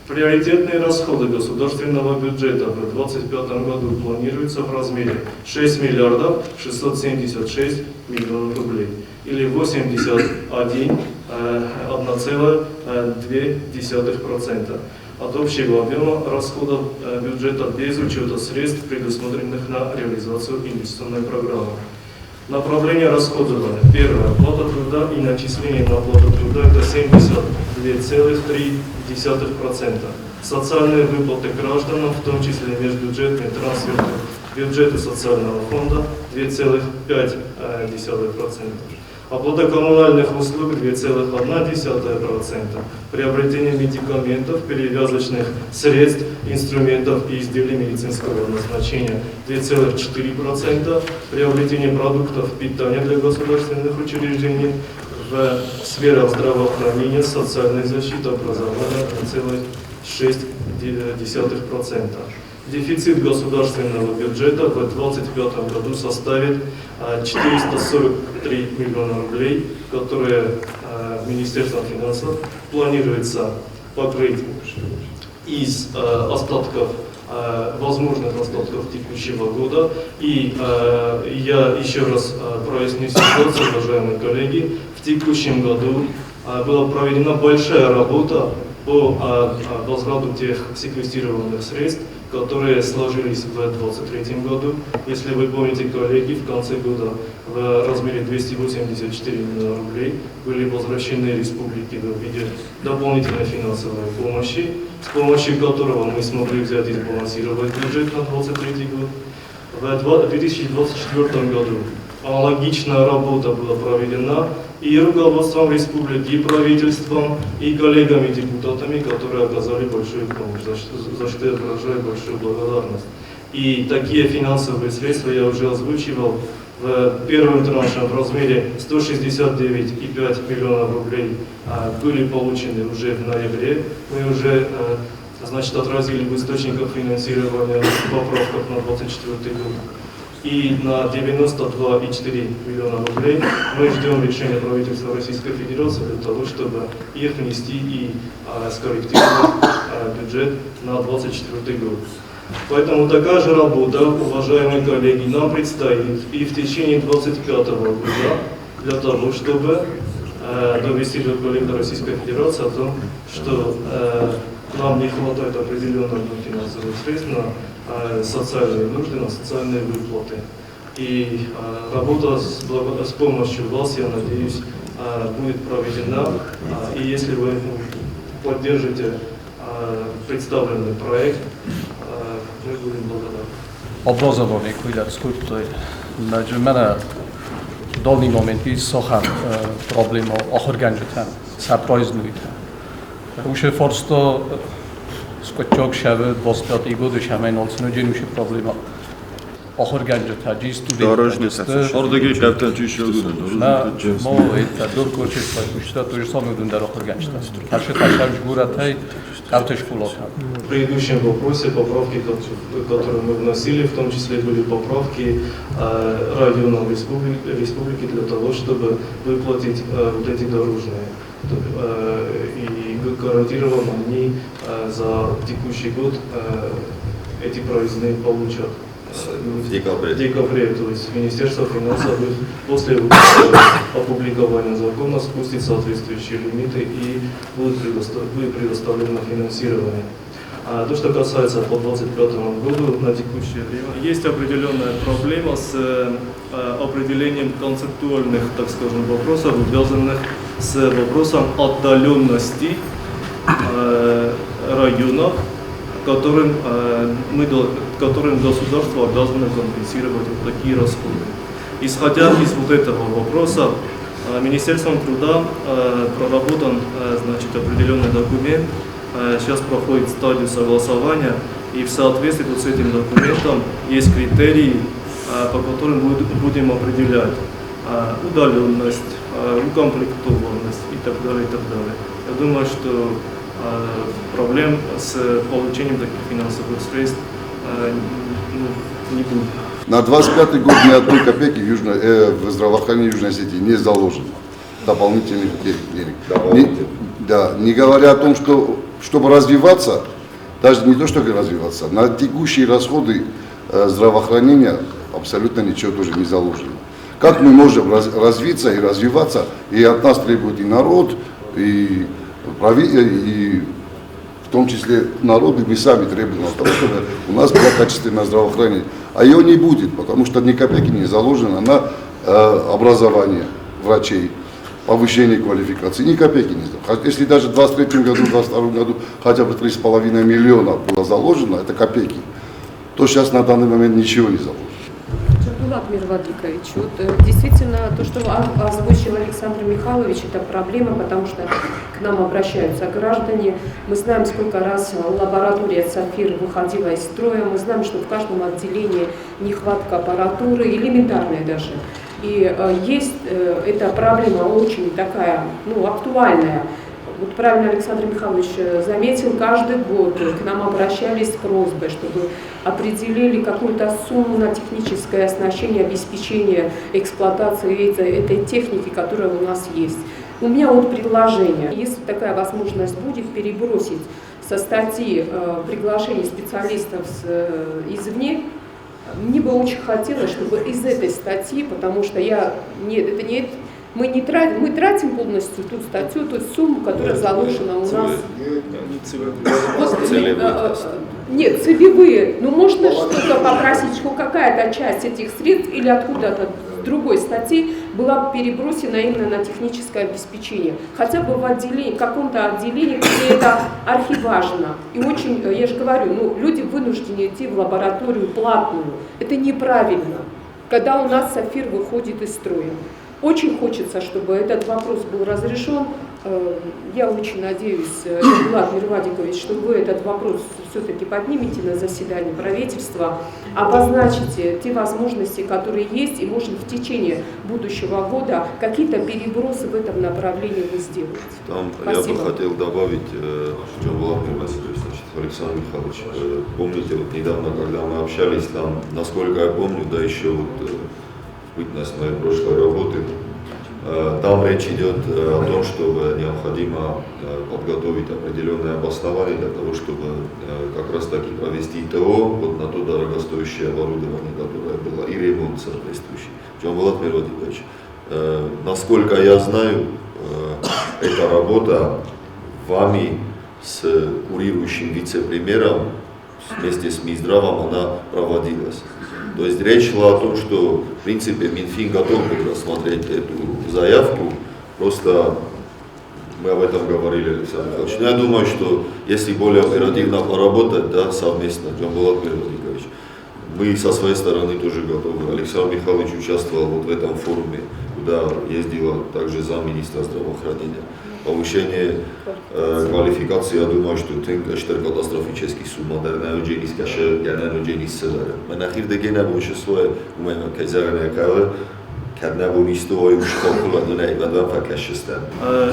Приоритетные расходы государственного бюджета в 2025 году планируются в размере 6 миллиардов 676 миллионов рублей или 1,2% от общего объема расходов бюджета без учета средств, предусмотренных на реализацию инвестиционной программы. Направление расходования. Первое. Оплата труда и начисление на оплату труда это 72,3%. Социальные выплаты гражданам, в том числе межбюджетные трансферты бюджета социального фонда 2,5%. Оплата коммунальных услуг 2,1%. Приобретение медикаментов, перевязочных средств, инструментов и изделий медицинского назначения 2,4%. Приобретение продуктов питания для государственных учреждений в сферах здравоохранения, социальной защиты, образования 1,6%. Дефицит государственного бюджета в 2025 году составит 443 миллиона рублей, которые Министерством финансов планируется покрыть из остатков, возможных остатков текущего года. И я еще раз проясню ситуацию, уважаемые коллеги. В текущем году была проведена большая работа по возврату тех секвестированных средств, которые сложились в 2023 году. Если вы помните, коллеги, в конце года в размере 284 миллиона рублей были возвращены республике в виде дополнительной финансовой помощи, с помощью которого мы смогли взять и сбалансировать бюджет на 2023 год. В 2024 году аналогичная работа была проведена и руководством республики, и правительством, и коллегами-депутатами, которые оказали большую помощь, за что я выражаю большую благодарность. И такие финансовые средства я уже озвучивал в первом транше в размере 169,5 миллионов рублей были получены уже в ноябре. Мы уже отразили в источниках финансирования в поправках на 2024 год. И на 92,4 миллиона рублей мы ждем решения правительства Российской Федерации для того, чтобы их внести и скорректировать бюджет на 2024 год. Поэтому такая же работа, уважаемые коллеги, нам предстоит и в течение 2025 года для того, чтобы довести до коллектора Российской Федерации о том, что нам не хватает определенных финансовых средств на социальные нужды, на социальные выплаты. И работа с помощью вас, я надеюсь, будет проведена. И если вы поддержите представленный проект, мы будем благодарны. Образование, куда сколько наджмена долний момент из сохан проблема охорганжта сапроизнуйта. Уше форсто скотчок шаве 25 года шамайн олцну женуше проблема охорганжта жи студент. Ордеги капитан чишогуда. Мо это дуркочество, что то же самое дундар охорганжта. Таше ташам жгуратай картеш фулота. В предыдущем вопросе поправки, которые мы вносили, в том числе были поправки районам республики для того, чтобы выплатить вот эти дорожные. И гарантированно они за текущий год эти проездные получат в декабре. То есть Министерство финансов после опубликования закона спустит соответствующие лимиты и будет предоставлено финансирование. А то, что касается по 2025 году на текущее время, есть определенная проблема с определением концептуальных, так скажем, вопросов, связанных с вопросом отдаленности районов, которым государство обязано компенсировать вот такие расходы. Исходя из вот этого вопроса, Министерством труда проработан определенный документ, сейчас проходит стадию согласования, и в соответствии с этим документом есть критерии, по которым будем определять удаленность, укомплектованность и так далее, и так далее. Я думаю, что проблем с получением таких финансовых средств не будет. На 25 год ни одной копейки в здравоохранении Южной Осетии не заложено дополнительных денег. Не говоря о том, что чтобы развиваться, даже не то, чтобы развиваться, на текущие расходы здравоохранения абсолютно ничего тоже не заложено. Как мы можем развиться и развиваться, и от нас требует и народ, и в том числе народ, и мы сами требуем того, чтобы у нас было качественное здравоохранение. А ее не будет, потому что ни копейки не заложено на образование врачей, повышение квалификации, ни копейки не заложено. Если даже в 2023 году, в 2022 году хотя бы 3,5 миллиона было заложено, это копейки, то сейчас на данный момент ничего не заложено. Джамбулат Мирвадикович, вот действительно то, что озвучил Александр Михайлович, это проблема, потому что к нам обращаются граждане. Мы знаем, сколько раз лаборатория «Сафир» выходила из строя, мы знаем, что в каждом отделении нехватка аппаратуры, элементарная даже. И есть эта проблема очень такая, актуальная. Вот правильно Александр Михайлович заметил, каждый год к нам обращались с просьбой, чтобы определили какую-то сумму на техническое оснащение, обеспечение эксплуатации этой техники, которая у нас есть. У меня вот предложение, если такая возможность будет, перебросить со статьи приглашений специалистов извне. Мне бы очень хотелось, чтобы из этой статьи, потому что мы тратим полностью ту статью, ту сумму, которая заложена у нас. Нет, целевые. Можно что-то попросить, что какая-то часть этих средств или откуда-то с другой статьи была перебросена именно на техническое обеспечение. Хотя бы в отделении, в каком-то отделении, где это архиважно. И очень, я же говорю, люди вынуждены идти в лабораторию платную. Это неправильно, когда у нас «Сафир» выходит из строя. Очень хочется, чтобы этот вопрос был разрешен. Я очень надеюсь, Джамбулат Мирвадикович, что вы этот вопрос все-таки поднимете на заседании правительства, обозначите те возможности, которые есть, и, может, в течение будущего года какие-то перебросы в этом направлении вы сделаете. Я бы хотел добавить, Джамбулат Мирвадикович, Александр Михайлович, помните, вот недавно, когда мы общались, там, насколько я помню, да еще вот бытность моей прошлой работы, там речь идет о том, чтобы необходимо подготовить определенное обоснование для того, чтобы как раз таки провести ТО вот на то дорогостоящее оборудование, которое было, и ремонт соответствующий. Джамбулат Мирвадикович, насколько я знаю, эта работа вами с курирующим вице-премьером вместе с Минздравом она проводилась. То есть речь шла о том, что в принципе Минфин готов был рассмотреть эту заявку, просто мы об этом говорили, Александр Михайлович. Но я думаю, что если более оперативно поработать, да, совместно, Джамбулат Мирвадикович, мы со своей стороны тоже готовы. Александр Михайлович участвовал вот в этом форуме, куда ездила также замминистра здравоохранения. Повышение квалификации, я думаю, что это катастрофический сумма, наверное, Дженис Цезаря. Мы нахирде гена больше свое, у меня казарная кава, когда бы не стоило уж толкнула, но не два факашистан.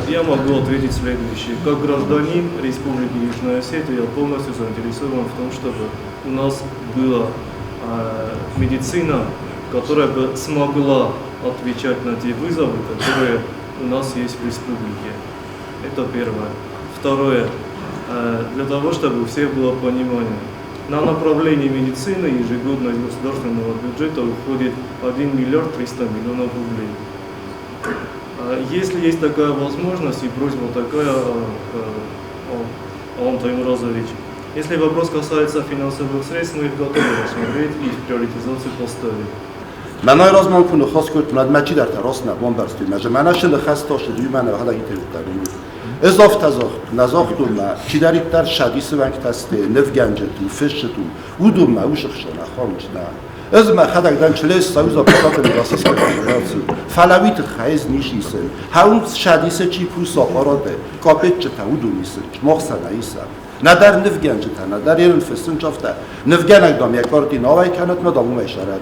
Я могу ответить следующее. Как гражданин Республики Южная Осетия, я полностью заинтересован в том, чтобы у нас была медицина, которая бы смогла отвечать на те вызовы, которые у нас есть в республике. Это первое. Второе. Для того, чтобы у всех было понимание. На направление медицины ежегодно из государственного бюджета уходит 1 миллиард 300 миллионов рублей. Если есть такая возможность и просьба такая, Алан Таймуразович, Если вопрос касается финансовых средств, мы их готовы рассмотреть и в приоритизацию поставить. منای راز من کنه خاص کرد من مچی در تراس نه وان درستی مجه من اشل خسته شد من حالا گیت تریم اضاف تزاخت نزاخت ما کی دارید در شادیس ونک تسته نف گنجتون فشتون ودوم ما وش خشنا خامش نه از ما خدای دان چلیس سایز آپارات میراثی کنیم فلاویت خیز نیشیسن هاون شادیس چی پوس آپاراته کاپت چتا ودوم نیست مخصن ایسا ندار نف گنجتا ندار یه فستون چافته نف گنج دام یک کارتی نوای کنات مدامو میشارد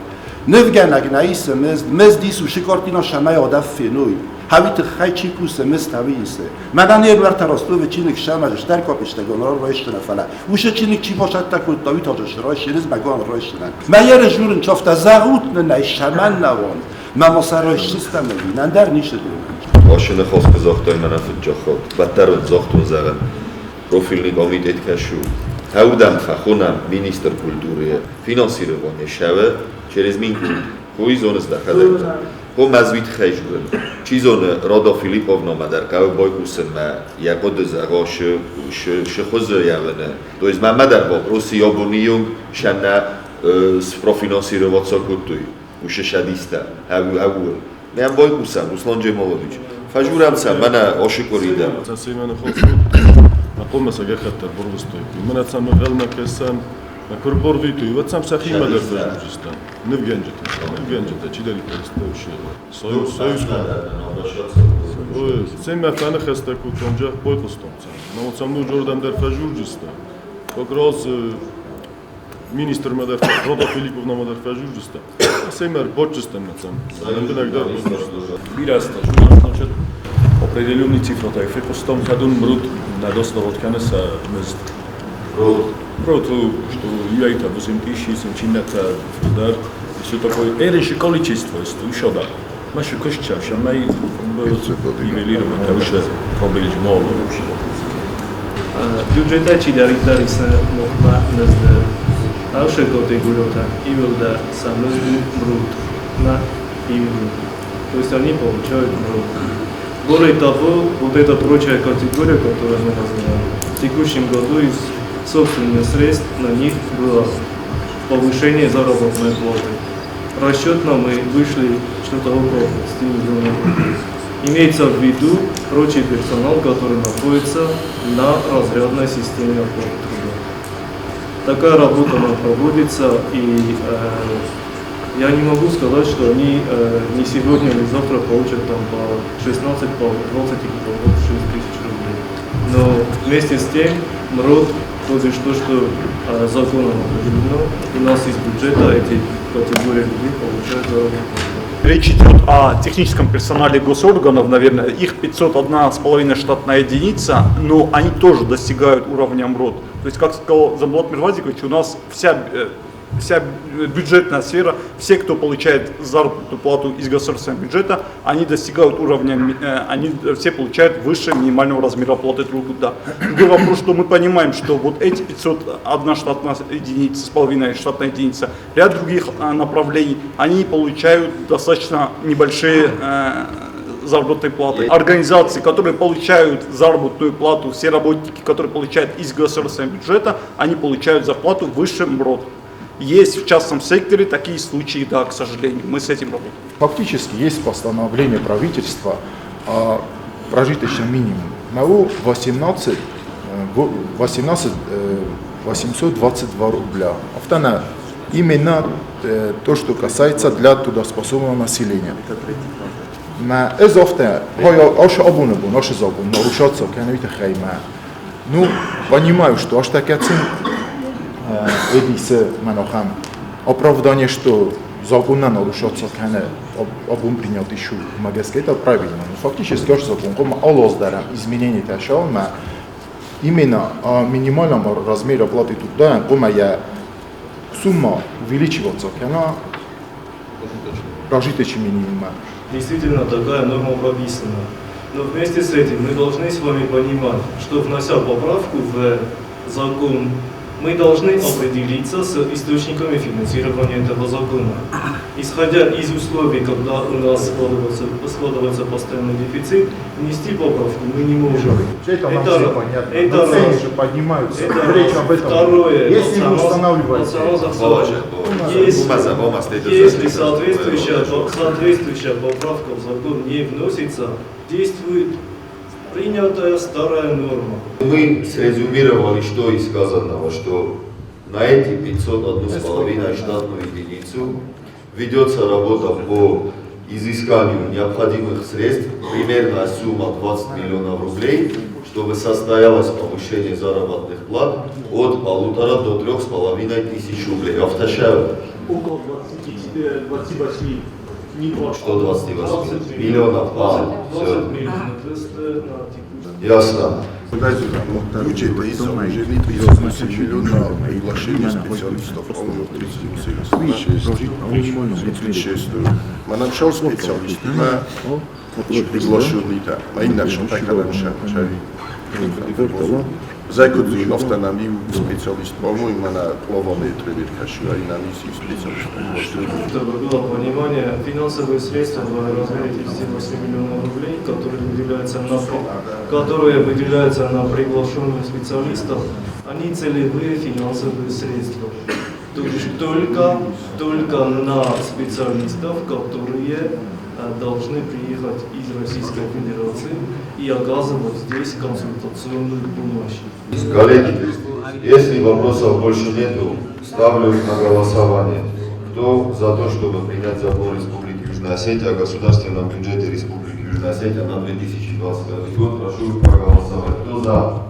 نفگنگ نایسه مز دیسو شکارتینا شمای آدم فنوی هویت خی چی پوسه مز تویسه من یه بر تراستو و چینک شماش در کاپشتگان را رایش نفله وش چینک چی باشد تکوت داوی تاجش رایش شریز مگان رایش نن من یه رجورن چافت زغوت نه شمن نوان من مسرایش سیستم نبینن در نیشه دارم آشنا خاص بزاختای من افت جاخت بدتر و زاختون زغن پروفیل نگامید اتکشو هودم فخونم مینیستر کلتوری فینانسیروانی شوه через минку хуй зонас дахадак хо мазвит хайжурен чизон рода филипповна мадаркав бойкусен ма якод загош шхоз явне то есть мадар вопросы ябуниюн шана с профинансироваться кутуй уше шадиста хаву мен бойкусам руслан джемолович фажурамса мана ошикорида засиман хос aqumasa gexatar borvstoy mana tsam galmaksan Корборвиту, и вот сам Сахима Дерфежуджистан, не в Генджите, чидали представшие. Союз. Семя фанахеста кутонджа пойтостомца. Но вот сам ну Джордан Дерфежуджистан. Как раз министр Мадер Рода Филипповна Дерфежуджистан. Семя Борчистан сам. Нанденагдар. Бираста, значит, определенный цифра, так фекостом хадун брут на дословотканеса мест. Просто, что я это 8000 сантиметров удар, все такое, эреше количество, еще да. Наши кошечки, мы нивелируем, это уже проблема мало вообще. Бюджета чидаритариса мохма назда, ауше категорията имелда самый брут на именно. То есть они получают брут. Более того, вот эта прочая категория, которую мы называем, в текущем году из собственных средств на них было повышение заработной платы. Расчетно мы вышли что-то около 30 миллионов. Имеется в виду прочий персонал, который находится на разрядной системе оплаты труда. Такая работа проводится, и я не могу сказать, что они не сегодня или завтра получат там по 16, по 20 или по 26 тысяч рублей. Но вместе с тем МРОД, то есть то, что законом определено, у нас из бюджета эти категории людей получают заработную. Речь идет о техническом персонале госорганов, наверное, их 501,5 штатная единица, но они тоже достигают уровня МРОД. То есть, как сказал Замблат Мирвазикович, у нас вся бюджетная сфера, все, кто получает заработную плату из государственного бюджета, они достигают уровня, они все получают выше минимального размера оплаты труда. Другой вопрос, что мы понимаем, что вот эти 501 штатная единица, с половиной штатная единица, ряд других направлений, они получают достаточно небольшие заработной платы. Организации, которые получают заработную плату, все работники, которые получают из государственного бюджета, они получают зарплату выше МРОД. Есть в частном секторе такие случаи, да, к сожалению, мы с этим работаем. Фактически есть постановление правительства о прожиточном минимуме. МАУ 18 822 рубля. Это именно то, что касается для трудоспособного населения. ما إضافة هاي أش أبونا بون أش زابون نروشات سكان ويت خيمة ну понимаю, что аж так оцен эдисе манохам оправдание, что закон на нарушаться кане обум принят еще магазин, это правильно. Но фактически аж закон кома алоздарам изменение ташалма именно о минимальном размере оплаты труда, кома я сумма увеличиваться кана прожиточный минимум. Действительно, такая норма прописана. Но вместе с этим мы должны с вами понимать, что внося поправку в закон Мы должны определиться с источниками финансирования этого закона. Исходя из условий, когда у нас складывается постоянный дефицит, внести поправку мы не можем. Это нам все понятно. Цены же поднимаются. Речь об этом. Второе. Если не устанавливается. Если соответствующая поправка в закон не вносится, действует принятая старая норма. Мы срезюмировали, что из сказанного, что на эти 501,5 штатную единицу ведется работа по изысканию необходимых средств, примерно сумма 20 миллионов рублей, чтобы состоялось повышение заработных плат от 1,5 до 3,5 тысяч рублей. Повторяю. Около 28. Что 28 миллионов? 20 миллионов. Ясно. Бюджет изложены 38 миллионов на приглашение специалистов, по-моему, 36. Мы нашел специалистов, мы приглашенные, мы иначе так как Закудзу автономию специалист, по-моему, на плавание требует кашира и на миссии специалиста. Чтобы было понимание, финансовые средства в размере 38 миллионов рублей, которые выделяются на приглашенных специалистов, они целевые финансовые средства. То есть только на специалистов, которые должны приехать из Российской Федерации и оказывать здесь консультационную помощь. Коллеги, если вопросов больше нету, ставлю на голосование. Кто за то, чтобы принять закон Республики Южная Осетия о государственном бюджете Республики Южная Осетия на 2025 год, прошу проголосовать. Кто за?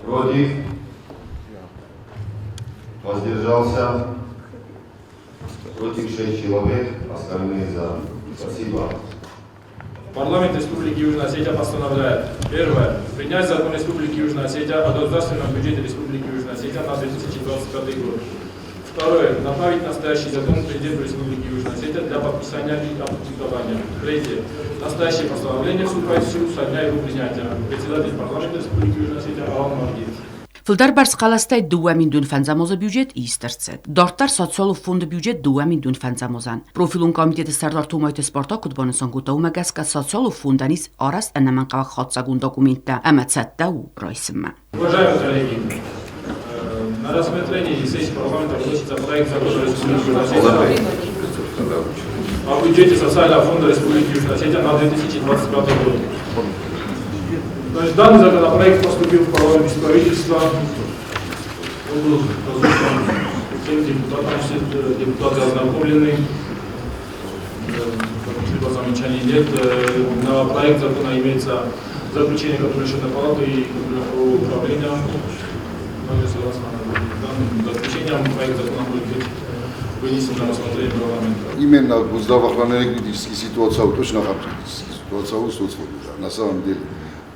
Против? Воздержался? Против 6 человек, остальные за. Спасибо. Парламент Республики Южная Осетия постановляет: первое. Принять закон Республики Южная Осетия о государственном бюджете Республики Южная Осетия на 2025 год. Второе. Направить настоящий закон президенту Республики Южная Осетия для подписания и опубликования. Третье. Настоящее постановление вступает в силу со дня его принятия. Председатель парламента Республики Южная Осетия Алан Маргиев. Ֆիլդարբարս խալաստայ դուամին դուն ֆանզամոզը բյուջետ իստերցետ դորտար սոցիալ ֆոնդ բյուջետ դուամին դուն ֆանզամոզան պրոֆիլուն կոմիտետը սարդարտում այդ սպորտա կուտբոնսան գուտաու մագասկա սոցիալ ֆոնդանից արաս անման կաղ խոցագուն դոկումենտա ամացատտա ու ռոյսմա. Уважаемые коллеги, на рассмотрении сессии парламента выносится проект закона Республики Южная Осетия о бюджете социального фонда Республики Южная Осетия на 2025 год. Значит, данный законопроект поступил в парламент из правительства, он был разослан всем депутатам, все депутаты ознакомлены, каких-либо замечаний нет. На проект закона имеется заключение Контрольной палаты и управления. Согласно данным заключениям, проект закона будет быть вынесен на рассмотрение парламента. Именно в здравоохранительной ситуации, точно ситуация на самом деле.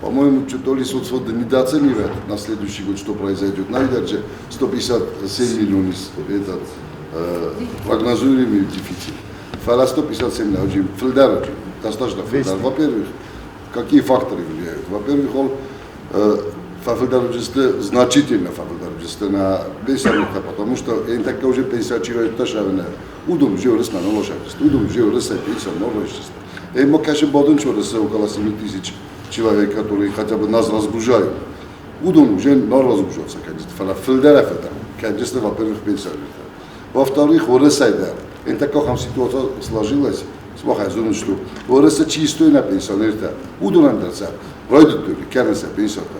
По-моему, то ли соцфонд недооценивает на следующий год, что произойдет. Наверное, 157 миллионов этот прогнозируемый дефицит. Фала 157 миллионов. Достаточно филдар. Во-первых, какие факторы влияют? Во-первых, он фафилдаруджисты значительно фафилдаруджисты на пенсионерка, потому что они так уже пенсионируют тоже на удом живорысман лошадист, удом живорысай пенсионер лошадист. И мы конечно будем чувствовать около 7 тысяч человек, которые хотя бы нас разбужают. Удом уже не разбужаться, конечно, фафилдар конечно, во-первых, пенсионер. Во-вторых, орысайда. И такая ситуация сложилась. Смахай зону, что орыса чистой на пенсионерта. Удом андерса. Ройдут только, конечно, пенсионер.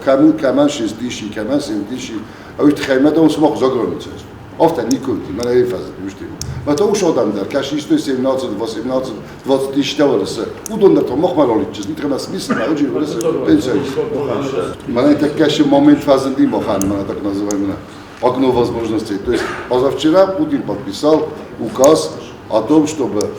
Кому 6 тысяч, кому 7 тысяч, а ведь хаймата он смог за границей. Ofta никуда, мы на этой фазе, видите. Но то уж адам дар, каши 17, 18, 20 тысяч долларов. Удон да то мог малолить, не треба смысл, а очень вырос пенсионер. Мы на этой каши момент фазы не мохан, мы так называем окно возможностей. То есть позавчера Путин подписал указ о том, чтобы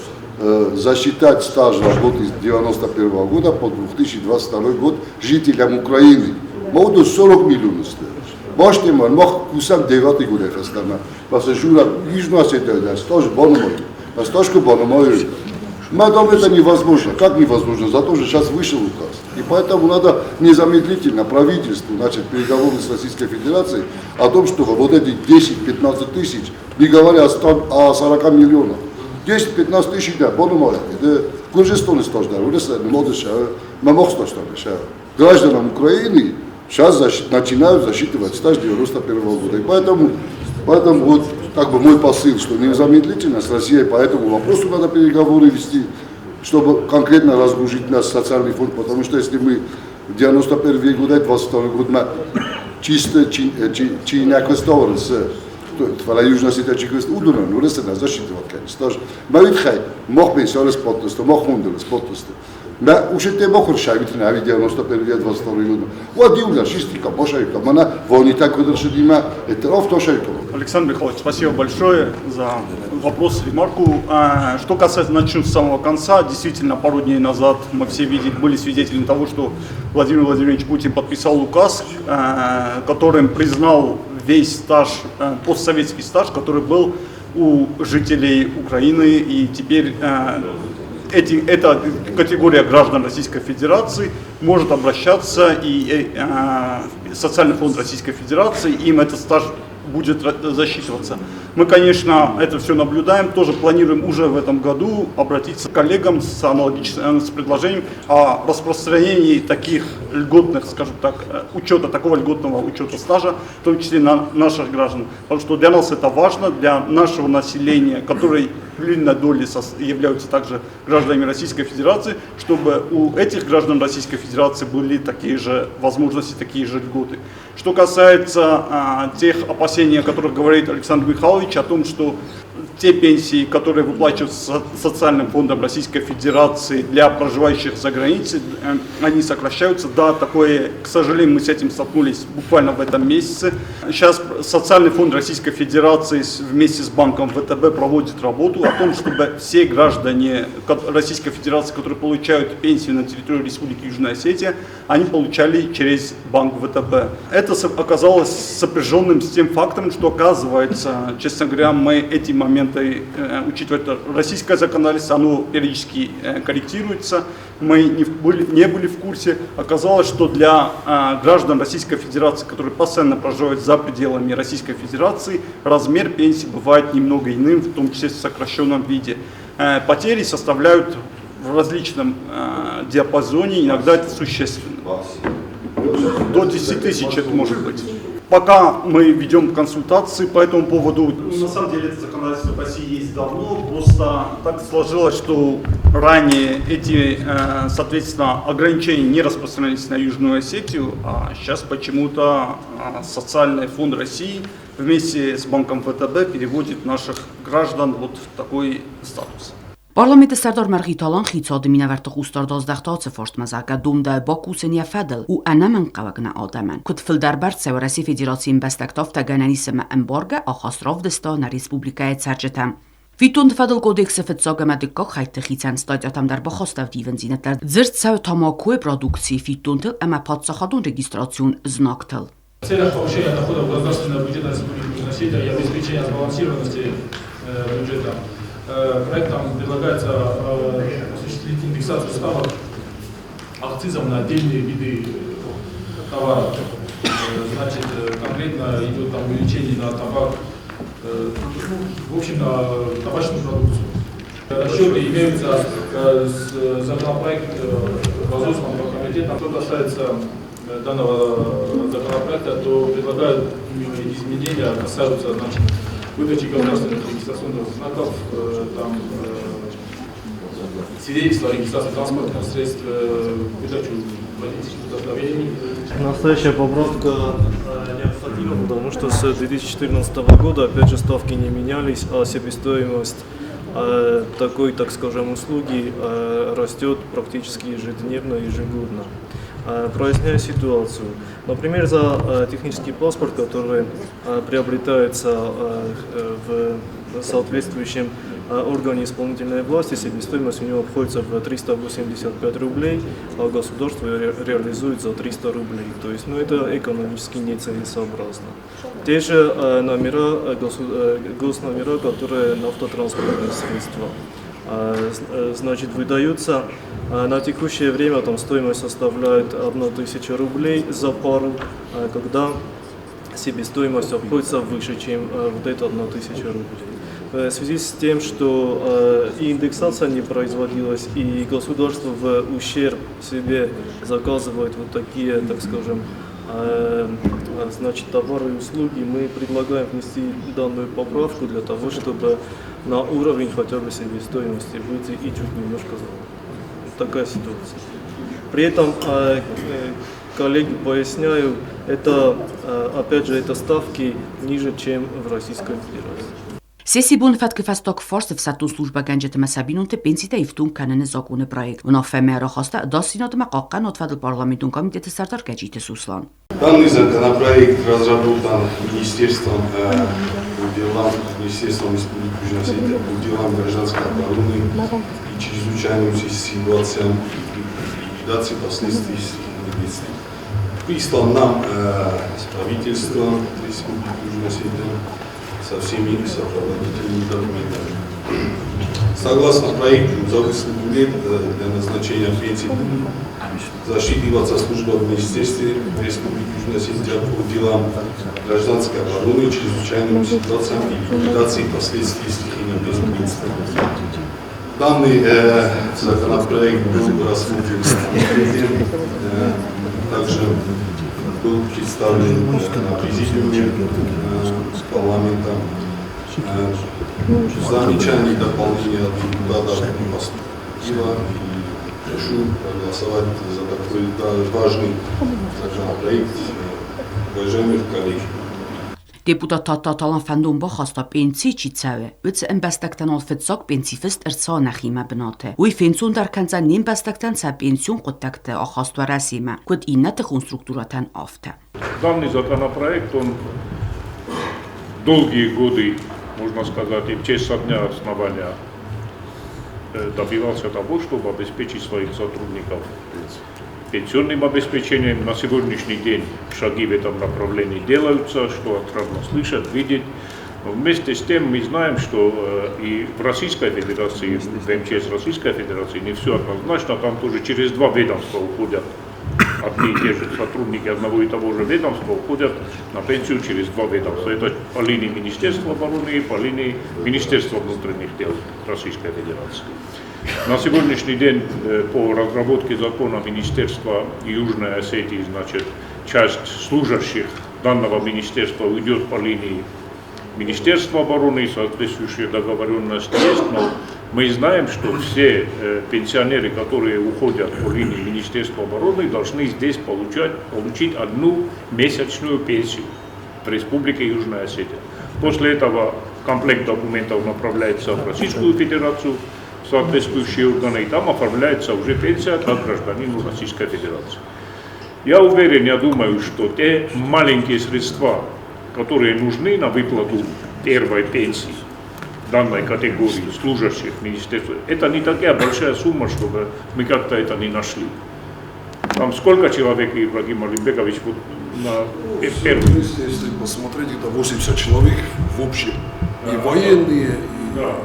засчитать стаж работы с 1991 года по 2022 год жителям Украины. Могут 40 миллионов стоить. Можете, мог кусам 9 год эфестама. Parce que Южная Осетия, тоже Бономой. Стажку Бономой, Мадам, это невозможно. Как невозможно? Зато же сейчас вышел указ. И поэтому надо незамедлительно правительству начать переговоры с Российской Федерацией о том, что вот эти 10-15 тысяч, не говоря о 40 миллионах, 10-15 тысяч, да, понимаете, это кунжестоны стаждар, гражданам Украины сейчас начинают засчитывать стаж 91 года. И поэтому вот как бы мой посыл, что незамедлительно с Россией по этому вопросу надо переговоры вести, чтобы конкретно разгрузить наш социальный фонд, потому что если мы в 91 год, 22 год мы чисто някаква стовара с това Южна Осетия, удобно, но не се не засчитыват, конечно. Мавит хай, мог пенсионер спортоста, мог хундер спортоста. Да, уже те мог решавить на 91 22 год. Вот диуля, шестика, бошайка, мана, войны так выдержит има, это автошайка. Александр Михайлович, спасибо большое за вопрос, ремарку. Что касается, начну с самого конца. Действительно, пару дней назад мы все были свидетелями того, что Владимир Владимирович Путин подписал указ, которым признал весь стаж, постсоветский стаж, который был у жителей Украины, и теперь эта категория граждан Российской Федерации может обращаться, и Социальный фонд Российской Федерации им этот стаж будет засчитываться. Мы, конечно, это все наблюдаем, тоже планируем уже в этом году обратиться к коллегам с предложением о распространении таких льготных, скажем так, такого льготного учета стажа, в том числе на наших граждан. Потому что для нас это важно, для нашего населения, которое в длинной доле являются также гражданами Российской Федерации, чтобы у этих граждан Российской Федерации были такие же возможности, такие же льготы. Что касается тех опасений, о которых говорит Александр Михайлович, о том, что те пенсии, которые выплачиваются Социальным фондом Российской Федерации для проживающих за границей, они сокращаются. Да, такое, к сожалению, мы с этим столкнулись буквально в этом месяце. Сейчас Социальный фонд Российской Федерации вместе с банком ВТБ проводит работу о том, чтобы все граждане Российской Федерации, которые получают пенсию на территории Республики Южная Осетия, они получали через банк ВТБ. Это оказалось сопряженным с тем фактом, что, оказывается, честно говоря, мы эти моменты, учитывая российское законодательство, оно периодически корректируется, мы не были в курсе. Оказалось, что для граждан Российской Федерации, которые постоянно проживают за пределами Российской Федерации, размер пенсии бывает немного иным, в том числе в сокращенном виде. Потери составляют в различном диапазоне, иногда это существенно. До 10 тысяч это может быть. Пока мы ведем консультации по этому поводу, на самом деле это законодательство в России есть давно, просто так сложилось, что ранее эти, соответственно, ограничения не распространялись на Южную Осетию, а сейчас почему-то Социальный фонд России вместе с банком ВТБ переводит наших граждан вот в такой статус. Parlamenti Serdar Marghitalan xitsad minavert Xustar 12 forst mazaka dumda Bakusen yafadel u anaman qawagna adaman kud fildarbar Severasi Federatsiyin bestaktof tagananism embarga akhasrov destana Respublikaya Sergetam. Vitund fadel kodekse fetsagamadikka khayte xitsan stadyatam dar bakhastav divenzinetler zirtsav tamakue produkции Vitund ama подсахадун регистрацион знактал. В целях повышения доходов государственного бюджета Республики Южная Осетия и обеспечения сбалансированности бюджета проектом предлагается осуществить индексацию ставок акцизов на отдельные виды товаров. Значит, конкретно идет там увеличение на табак, в общем, на табачную продукцию. Расчеты имеются с законопроект Государственного комитета. Что касается данного законопроекта, то предлагают изменения, касаются, значит, выдачи государственных регистрационных знаков, там, свидетельства о регистрации транспортных средств, выдачу водительских удостоверений. Настоящая поправка необходима, потому что с 2014 года, опять же, ставки не менялись, а себестоимость такой, так скажем, услуги растет практически ежедневно, ежегодно. Проясняю ситуацию. Например, за технический паспорт, который приобретается в соответствующем органе исполнительной власти, себестоимость у него обходится в 385 рублей, а государство реализует за 300 рублей. То есть, это экономически нецелесообразно. Те же номера, госномера, которые на автотранспортные средства. значит, выдаются. На текущее время там стоимость составляет 1000 рублей за пару, когда себестоимость обходится выше, чем вот это 1000 рублей. В связи с тем, что и индексация не производилась, и государство в ущерб себе заказывает вот такие, так скажем, значит, товары и услуги, мы предлагаем внести данную поправку для того, чтобы на уровень хотя бы себестоимости выйти и чуть немножко такая ситуация. При этом, коллеги, поясняю, это, опять же, это ставки ниже, чем в Российской Федерации. Սեսի բուն ֆատկվաստոք ֆորսը վսատուն служба գանջետ մասաբինունte պենսիտա իվտուն կանենը զակունը պրոյեկտ ունով фемеро хоста досинотма қаққан отвадл парламентун комитета сардар гажите суслан. Данный законопроект разработан Министерством по делам Республики Южная Осетия по делам гражданской обороны и чрезвычайным ситуациям и ликвидации последствий бедствий. Прислал нам правительство Республики Южная Осетия со всеми сопроводительными документами. Согласно проекту, за выслугу лет для назначения пенсии засчитываться служба в Министерстве Республики Южная Осетия по делам гражданской обороны, чрезвычайным ситуациям и ликвидации последствий стихийного бедствия. Данный законопроект был рассмотрен также был представлен на президиуме парламента. Замечания и дополнения от депутатов поступило, и прошу проголосовать за такой важный законопроект, уважаемых коллег. Deputat Tatalan fandom ba khasta pensi chitsawe üts embestaktan al fetsok pensifist ersa nakhima benate uy fensun dar kanza nim bestaktan sa pension qottakta akhasta rasima kod innat конструктурatan afta. Данный законопроект, он долгие годы, можно сказать, и в честь со дня основания добивался того, чтобы обеспечить своих сотрудников пенсионным обеспечением. На сегодняшний день шаги в этом направлении делаются, что отрадно слышать, видеть. Но вместе с тем мы знаем, что и в Российской Федерации, в МЧС Российской Федерации не все однозначно, там тоже через два ведомства уходят. Одни и те же сотрудники одного и того же ведомства уходят на пенсию через два ведомства. Это по линии Министерства обороны и по линии Министерства внутренних дел Российской Федерации. На сегодняшний день по разработке закона Министерства Южной Осетии, значит, часть служащих данного министерства уйдет по линии Министерства обороны, соответствующие договоренности есть, но мы знаем, что все пенсионеры, которые уходят по линии Министерства обороны, должны здесь получить одну месячную пенсию в Республике Южная Осетия. После этого комплект документов направляется в Российскую Федерацию, соответствующие органы, и там оформляется уже пенсия как гражданину Российской Федерации. Я уверен, я думаю, что те маленькие средства, которые нужны на выплату первой пенсии данной категории служащих министерства, это не такая большая сумма, чтобы мы как-то это не нашли. Там сколько человек, Ибрагим Алимбекович, вот на первый? Если посмотреть, это 80 человек в общем, и военные, и... Да.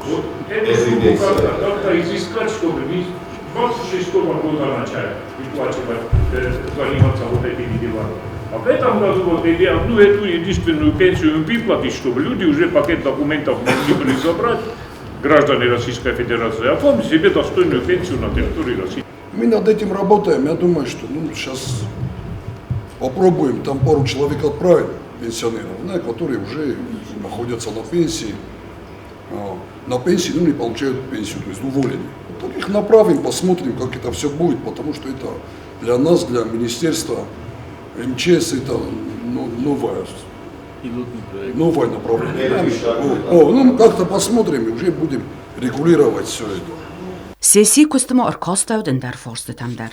Вот эту сумму как-то изыскать, чтобы не 26 года начать выплачивать, заниматься вот этими делами. А в этом году вот одну эту единственную пенсию выплатить, чтобы люди уже пакет документов могли были забрать, граждане Российской Федерации, оформить себе достойную пенсию на территории России. Мы над этим работаем, я думаю, что сейчас попробуем там пару человек отправить, пенсионеров, которые уже находятся на пенсии, не получают пенсию, то есть уволены. Так их направим, посмотрим, как это все будет, потому что это для нас, для министерства МЧС, это новое направление. Как-то посмотрим и уже будем регулировать все это. Сессии костюма оркестра в Дендар форсты там дар.